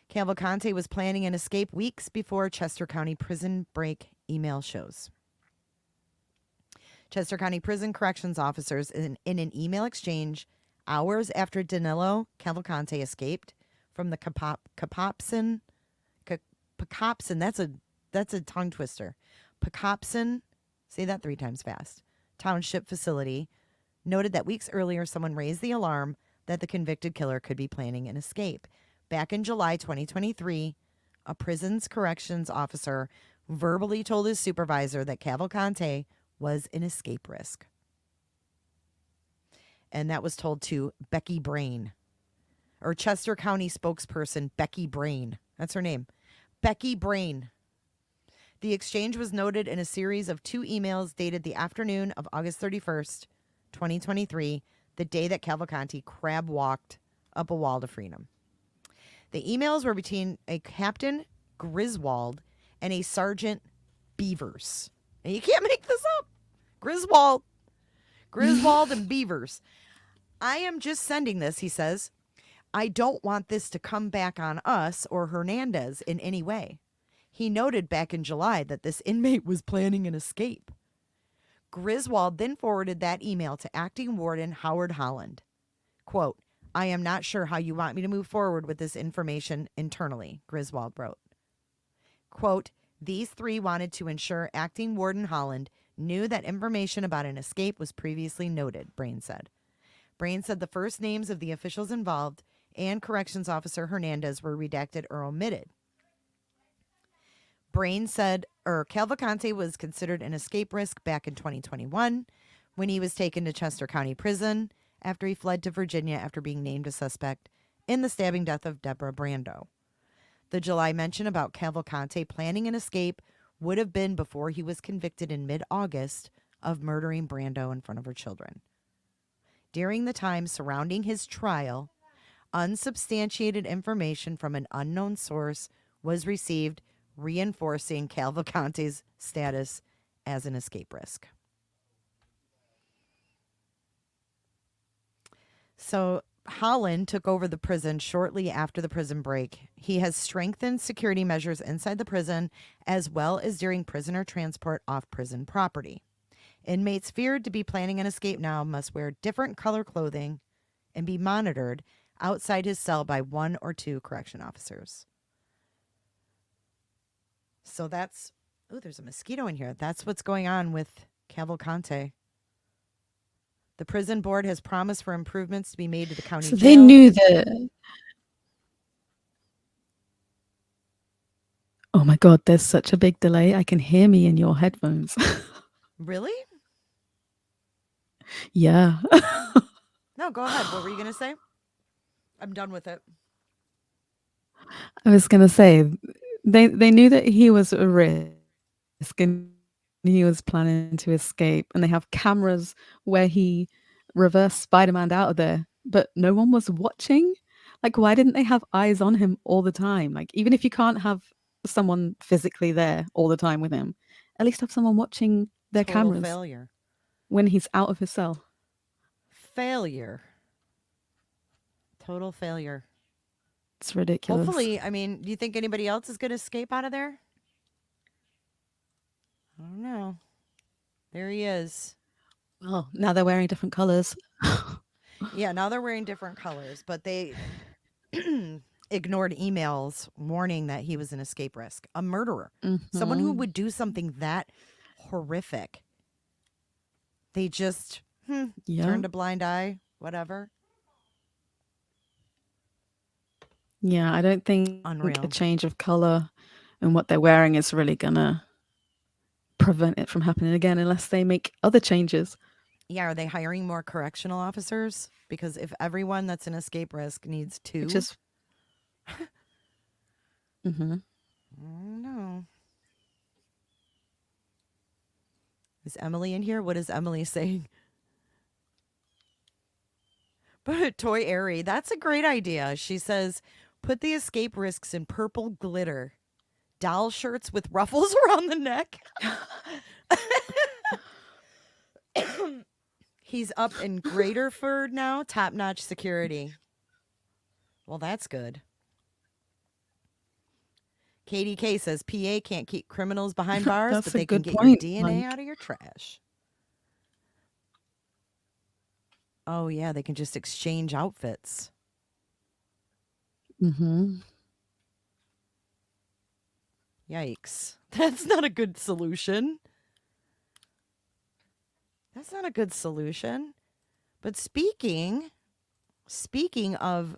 Cavalcante was planning an escape weeks before Chester County prison break email shows. Chester County Prison Corrections officers, in an email exchange hours after Danilo Cavalcante escaped from the Pacopson, that's a tongue twister. Pacopson, say that 3 times fast, township facility, noted that weeks earlier someone raised the alarm that the convicted killer could be planning an escape. Back in July 2023, a prison's corrections officer verbally told his supervisor that Cavalcante was an escape risk. And that was told to Becky Brain, or Chester County spokesperson Becky Brain. That's her name. Becky Brain. The exchange was noted in a series of 2 emails dated the afternoon of August 31st, 2023, the day that Cavalcante crab walked up a wall to freedom. The emails were between a Captain Griswold and a Sergeant Beavers. And you can't make this up. Griswold and Beavers. I am just sending this, he says. I don't want this to come back on us or Hernandez in any way. He noted back in July that this inmate was planning an escape. Griswold then forwarded that email to Acting Warden Howard Holland. Quote, I am not sure how you want me to move forward with this information internally, Griswold wrote. Quote, these 3 wanted to ensure Acting Warden Holland knew that information about an escape was previously noted, Brain said. Brain said the first names of the officials involved and Corrections Officer Hernandez were redacted or omitted. Brain said Cavalcante was considered an escape risk back in 2021 when he was taken to Chester County Prison after he fled to Virginia after being named a suspect in the stabbing death of Deborah Brando. The July mention about Cavalcante planning an escape would have been before he was convicted in mid-August of murdering Brando in front of her children. During the time surrounding his trial, unsubstantiated information from an unknown source was received reinforcing Cavalcante's status as an escape risk. So Holland took over the prison shortly after the prison break. He has strengthened security measures inside the prison as well as during prisoner transport off prison property. Inmates feared to be planning an escape now must wear different color clothing and be monitored outside his cell by 1 or 2 correction officers. So that's, there's a mosquito in here. That's what's going on with Cavalcante. The prison board has promised for improvements to be made to the county jail. So they knew that. Oh my God, there's such a big delay. I can hear me in your headphones. Really? Yeah. No, go ahead. What were you going to say? I'm done with it. I was going to say, they knew that he was a risk and he was planning to escape. And they have cameras where he reversed Spider-Man out of there, but no one was watching. Like, why didn't they have eyes on him all the time? Like, even if you can't have someone physically there all the time with him, at least have someone watching their cameras. Failure. When he's out of his cell. Failure. Total failure. It's ridiculous. Hopefully, I mean, do you think anybody else is going to escape out of there? I don't know. There he is. Well, now they're wearing different colors. Yeah, now they're wearing different colors, but they ignored emails warning that he was an escape risk, a murderer, someone who would do something that horrific. They just turned a blind eye, whatever. Yeah, I don't think Unreal. a change of color and what they're wearing is really gonna prevent it from happening again unless they make other changes. Yeah, are they hiring more correctional officers? Because if everyone that's an escape risk needs 2, Just I don't know. Is Emily in here? What is Emily saying? But Toy Airy, that's a great idea. She says, put the escape risks in purple glitter. Doll shirts with ruffles around the neck. He's up in Graterford now. Top-notch security. Well, that's good. KDK says PA can't keep criminals behind bars, but That's a they can good get your point, DNA Mike. out of your trash. Oh, yeah, they can just exchange outfits. Mm-hmm. Yikes. That's not a good solution. That's not a good solution. But speaking of